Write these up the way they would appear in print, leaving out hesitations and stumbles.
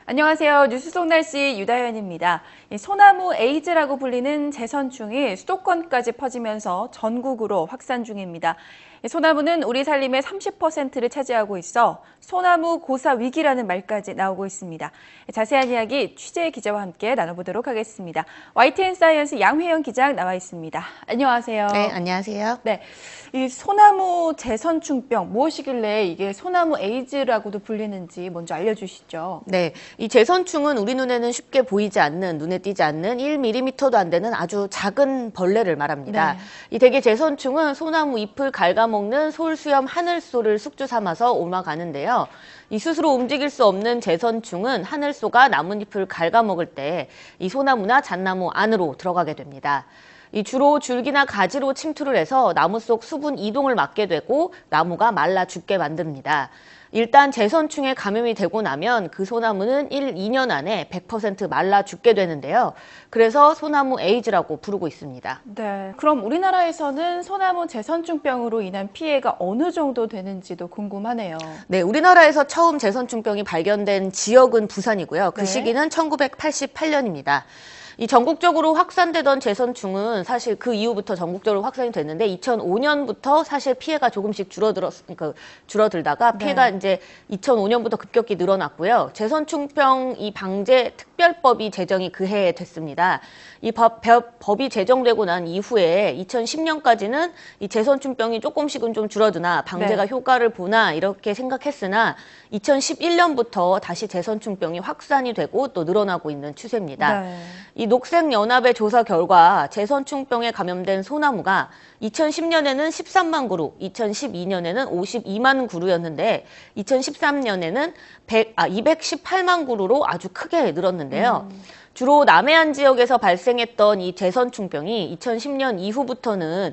안녕하세요. 뉴스 속 날씨 유다현입니다. 소나무 에이즈라고 불리는 제선충이 수도권까지 퍼지면서 전국으로 확산 중입니다. 소나무는 우리 살림의 30%를 차지하고 있어 소나무 고사 위기라는 말까지 나오고 있습니다. 자세한 이야기 취재 기자와 함께 나눠보도록 하겠습니다. YTN 사이언스 양회영 기자 나와 있습니다. 안녕하세요. 네, 안녕하세요. 네, 이 소나무 제선충병 무엇이길래 이게 소나무 에이즈라고도 불리는지 먼저 알려주시죠. 네, 이 제선충은 우리 눈에는 쉽게 보이지 않는, 눈에 띄지 않는 1mm도 안 되는 아주 작은 벌레를 말합니다. 네. 이 대개 제선충은 소나무 잎을 갉아먹는 솔수염 하늘소를 숙주 삼아서 옮아가는데요. 이 스스로 움직일 수 없는 제선충은 하늘소가 나뭇잎을 갉아먹을 때 이 소나무나 잣나무 안으로 들어가게 됩니다. 이 주로 줄기나 가지로 침투를 해서 나무 속 수분 이동을 막게 되고 나무가 말라 죽게 만듭니다. 일단 제선충에 감염이 되고 나면 그 소나무는 1, 2년 안에 100% 말라 죽게 되는데요. 그래서 소나무 에이즈라고 부르고 있습니다. 네, 그럼 우리나라에서는 소나무 제선충병으로 인한 피해가 어느 정도 되는지도 궁금하네요. 네, 우리나라에서 처음 제선충병이 발견된 지역은 부산이고요. 그 네. 시기는 1988년입니다. 이 전국적으로 확산되던 제선충은 사실 그 이후부터 전국적으로 확산이 됐는데 2005년부터 사실 피해가 조금씩 줄어들다가 피해가 네. 이제 2005년부터 급격히 늘어났고요. 제선충병 이 방제 특별법이 제정이 그 해에 됐습니다. 이 법이 제정되고 난 이후에 2010년까지는 이 제선충병이 조금씩은 좀 줄어드나 방제가 네. 효과를 보나 이렇게 생각했으나 2011년부터 다시 제선충병이 확산이 되고 또 늘어나고 있는 추세입니다. 네. 이 녹색연합의 조사 결과 제선충병에 감염된 소나무가 2010년에는 13만 그루, 2012년에는 52만 그루였는데 2013년에는 218만 그루로 아주 크게 늘었는데요. 주로 남해안 지역에서 발생했던 이 제선충병이 2010년 이후부터는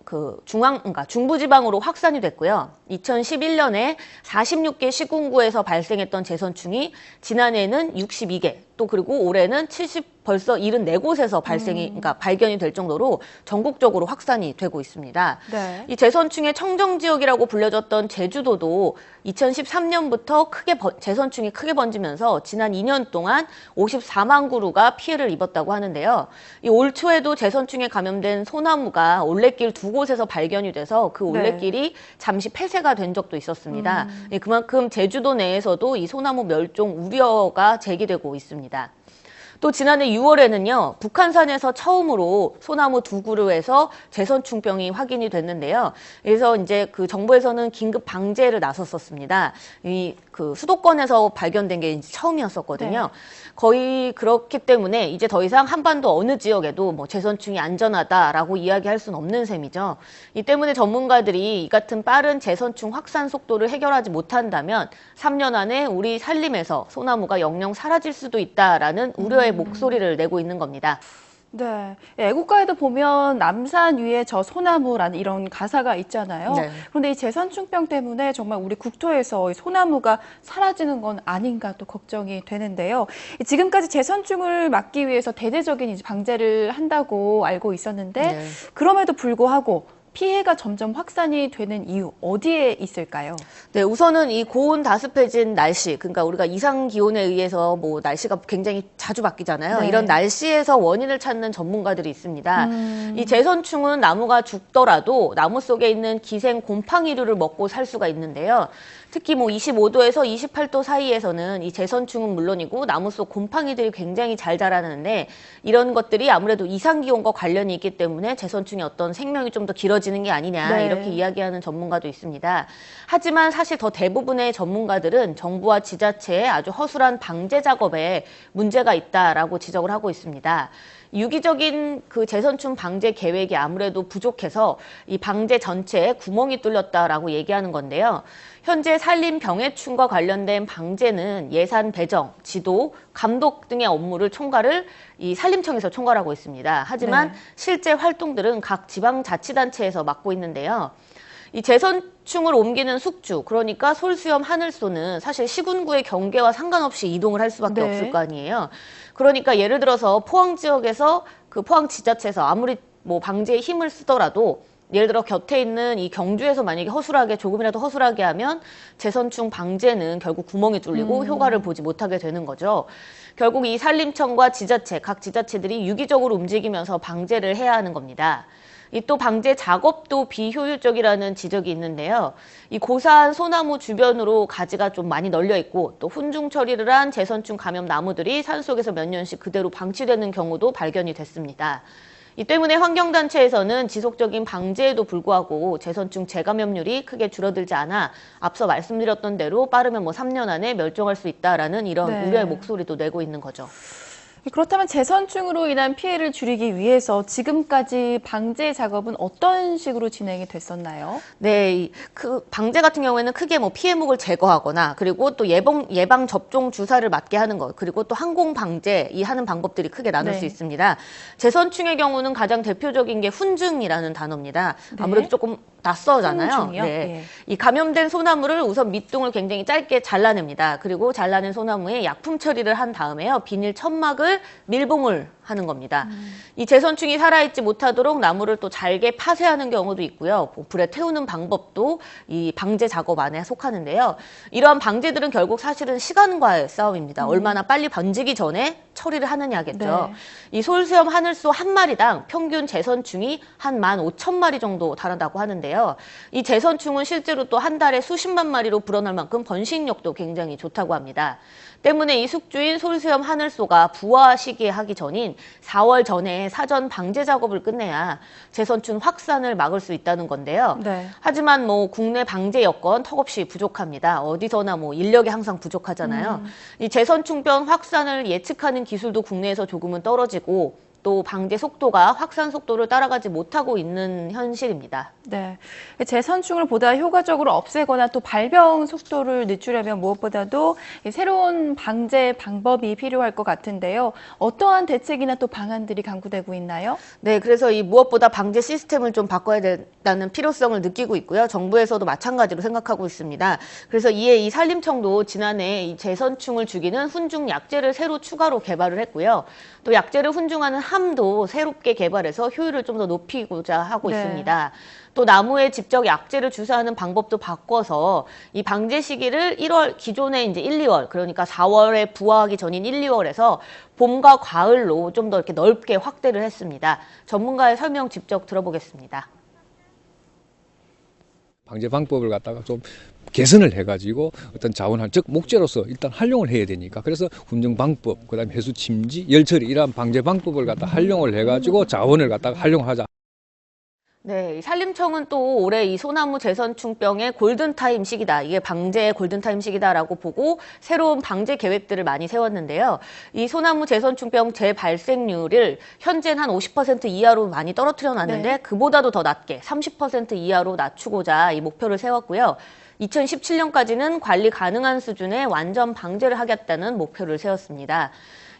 그러니까 중부지방으로 확산이 됐고요. 2011년에 46개 시군구에서 발생했던 제선충이 지난해에는 62개, 또 그리고 올해는 벌써 74곳에서 그러니까 발견이 될 정도로 전국적으로 확산이 되고 있습니다. 네. 이 제선충의 청정지역이라고 불려졌던 제주도도 2013년부터 제선충이 크게 번지면서 지난 2년 동안 54만 그루가 피해를 입었다고 하는데요. 이 올 초에도 제선충에 감염된 소나무가 올레길 두 곳에서 발견이 돼서 그 올레길이 잠시 폐쇄가 된 적도 있었습니다. 그만큼 제주도 내에서도 이 소나무 멸종 우려가 제기되고 있습니다. 또 지난해 6월에는요, 북한산에서 처음으로 소나무 두 그루에서 제선충병이 확인이 됐는데요. 그래서 이제 그 정부에서는 긴급 방제를 나섰었습니다. 그 수도권에서 발견된 게 이제 처음이었었거든요. 네. 거의 그렇기 때문에 이제 더 이상 한반도 어느 지역에도 뭐 제선충이 안전하다라고 이야기할 수는 없는 셈이죠. 이 때문에 전문가들이 이 같은 빠른 제선충 확산 속도를 해결하지 못한다면 3년 안에 우리 산림에서 소나무가 영영 사라질 수도 있다라는 우려의 목소리를 내고 있는 겁니다. 네. 애국가에도 보면 남산 위에 저 소나무라는 이런 가사가 있잖아요. 네. 그런데 이 제선충병 때문에 정말 우리 국토에서 이 소나무가 사라지는 건 아닌가 또 걱정이 되는데요. 지금까지 제선충을 막기 위해서 대대적인 이제 방제를 한다고 알고 있었는데 네. 그럼에도 불구하고 피해가 점점 확산이 되는 이유 어디에 있을까요? 네, 우선은 이 고온 다습해진 날씨, 그러니까 우리가 이상 기온에 의해서 뭐 날씨가 굉장히 자주 바뀌잖아요. 네. 이런 날씨에서 원인을 찾는 전문가들이 있습니다. 이 제선충은 나무가 죽더라도 나무 속에 있는 기생 곰팡이류를 먹고 살 수가 있는데요. 특히 뭐 25도에서 28도 사이에서는 이 제선충은 물론이고 나무 속 곰팡이들이 굉장히 잘 자라는데 이런 것들이 아무래도 이상 기온과 관련이 있기 때문에 제선충의 어떤 생명이 좀 더 길어지는 게 아니냐 네. 이렇게 이야기하는 전문가도 있습니다. 하지만 사실 더 대부분의 전문가들은 정부와 지자체의 아주 허술한 방제 작업에 문제가 있다라고 지적을 하고 있습니다. 유기적인 그 제선충 방제 계획이 아무래도 부족해서 이 방제 전체에 구멍이 뚫렸다라고 얘기하는 건데요. 현재 산림 병해충과 관련된 방제는 예산 배정, 지도, 감독 등의 업무를 이 산림청에서 총괄하고 있습니다. 하지만 네. 실제 활동들은 각 지방자치단체에서 맡고 있는데요. 이 제선충을 옮기는 숙주, 그러니까 솔수염 하늘소는 사실 시군구의 경계와 상관없이 이동을 할 수밖에 네. 없을 거 아니에요. 그러니까 예를 들어서 포항 지역에서 그 포항 지자체에서 아무리 뭐 방제에 힘을 쓰더라도 예를 들어 곁에 있는 이 경주에서 만약에 조금이라도 허술하게 하면 재선충 방제는 결국 구멍이 뚫리고 효과를 보지 못하게 되는 거죠. 결국 이 산림청과 각 지자체들이 유기적으로 움직이면서 방제를 해야 하는 겁니다. 이 또 방제 작업도 비효율적이라는 지적이 있는데요. 이 고사한 소나무 주변으로 가지가 좀 많이 널려 있고 또 훈중 처리를 한 재선충 감염 나무들이 산속에서 몇 년씩 그대로 방치되는 경우도 발견이 됐습니다. 이 때문에 환경단체에서는 지속적인 방제에도 불구하고 재선충 재감염률이 크게 줄어들지 않아 앞서 말씀드렸던 대로 빠르면 3년 안에 멸종할 수 있다라는 이런 네. 우려의 목소리도 내고 있는 거죠. 그렇다면 재선충으로 인한 피해를 줄이기 위해서 지금까지 방제 작업은 어떤 식으로 진행이 됐었나요? 네, 그 방제 같은 경우에는 크게 피해목을 제거하거나 그리고 또 예방 접종 주사를 맞게 하는 것 그리고 또 항공 방제 하는 방법들이 크게 나눌 네. 수 있습니다. 재선충의 경우는 가장 대표적인 게 훈증이라는 단어입니다. 네. 아무래도 조금 낯서잖아요. 훈증이요? 네. 예. 이 감염된 소나무를 우선 밑둥을 굉장히 짧게 잘라냅니다. 그리고 잘라낸 소나무에 약품 처리를 한 다음에요. 비닐 천막을 밀봉을 하는 겁니다. 이 재선충이 살아있지 못하도록 나무를 또 잘게 파쇄하는 경우도 있고요. 불에 태우는 방법도 이 방제 작업 안에 속하는데요. 이러한 방제들은 결국 사실은 시간과의 싸움입니다. 얼마나 빨리 번지기 전에 처리를 하느냐겠죠. 네. 이 솔수염 하늘소 한 마리당 평균 재선충이 한 15,000마리 정도 달한다고 하는데요. 이 재선충은 실제로 또 한 달에 수십만 마리로 불어날 만큼 번식력도 굉장히 좋다고 합니다. 때문에 이 숙주인 솔수염 하늘소가 부화 시기에 하기 전인 4월 전에 사전 방제 작업을 끝내야 재선충 확산을 막을 수 있다는 건데요. 네. 하지만 국내 방제 여건 턱없이 부족합니다. 어디서나 인력이 항상 부족하잖아요. 이 재선충병 확산을 예측하는 기술도 국내에서 조금은 떨어지고 또 방제 속도가 확산 속도를 따라가지 못하고 있는 현실입니다. 네. 재선충을 보다 효과적으로 없애거나 또 발병 속도를 늦추려면 무엇보다도 새로운 방제 방법이 필요할 것 같은데요. 어떠한 대책이나 또 방안들이 강구되고 있나요? 네, 그래서 이 무엇보다 방제 시스템을 좀 바꿔야 된다는 필요성을 느끼고 있고요. 정부에서도 마찬가지로 생각하고 있습니다. 그래서 이에 이 산림청도 지난해 이 재선충을 죽이는 훈중 약제를 새로 추가로 개발을 했고요. 또 약제를 훈중하는 함도 새롭게 개발해서 효율을 좀 더 높이고자 하고 네. 있습니다. 또 나무에 직접 약제를 주사하는 방법도 바꿔서 이 방제 시기를 기존에 이제 1, 2월, 그러니까 4월에 부화하기 전인 1, 2월에서 봄과 가을로 좀 더 이렇게 넓게 확대를 했습니다. 전문가의 설명 직접 들어보겠습니다. 방제 방법을 갖다가 좀 개선을 해가지고 어떤 즉 목재로서 일단 활용을 해야 되니까 그래서 훈증 방법, 그다음에 해수 침지, 열처리 이러한 방제 방법을 갖다 활용을 해가지고 자원을 갖다가 활용하자. 네, 이 산림청은 또 올해 이 소나무 재선충병의 골든타임 시기다. 이게 방제의 골든타임 시기다라고 보고 새로운 방제 계획들을 많이 세웠는데요. 이 소나무 재선충병 재발생률을 현재는 한 50% 이하로 많이 떨어뜨려 놨는데 네. 그보다도 더 낮게 30% 이하로 낮추고자 이 목표를 세웠고요. 2017년까지는 관리 가능한 수준의 완전 방제를 하겠다는 목표를 세웠습니다.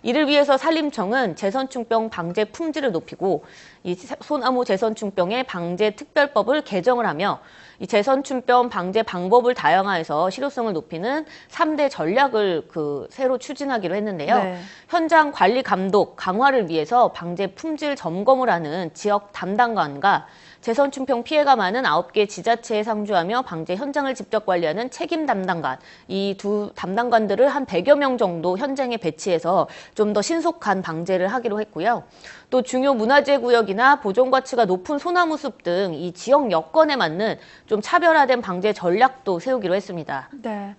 이를 위해서 산림청은 재선충병 방제 품질을 높이고 이 소나무 재선충병의 방제 특별법을 개정을 하며 이 재선충병 방제 방법을 다양화해서 실효성을 높이는 3대 전략을 새로 추진하기로 했는데요. 네. 현장 관리 감독 강화를 위해서 방제 품질 점검을 하는 지역 담당관과 재선충병 피해가 많은 9개 지자체에 상주하며 방제 현장을 직접 관리하는 책임 담당관, 이 두 담당관들을 한 100여 명 정도 현장에 배치해서 좀 더 신속한 방제를 하기로 했고요. 또 중요 문화재 구역이나 보존 가치가 높은 소나무 숲 등 이 지역 여건에 맞는 좀 차별화된 방제 전략도 세우기로 했습니다. 네.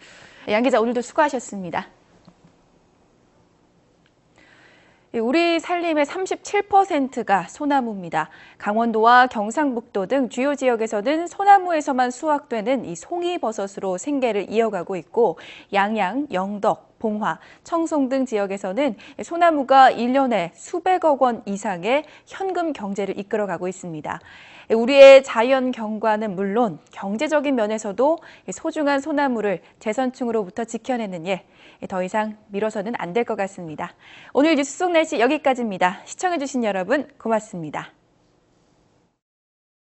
양 기자 오늘도 수고하셨습니다. 우리 산림의 37%가 소나무입니다. 강원도와 경상북도 등 주요 지역에서는 소나무에서만 수확되는 이 송이버섯으로 생계를 이어가고 있고 양양, 영덕, 봉화, 청송 등 지역에서는 소나무가 1년에 수백억 원 이상의 현금 경제를 이끌어가고 있습니다. 우리의 자연 경관은 물론 경제적인 면에서도 소중한 소나무를 재선충으로부터 지켜내는 일, 더 이상 미뤄서는 안 될 것 같습니다. 오늘 뉴스 속 날씨 여기까지입니다. 시청해주신 여러분 고맙습니다.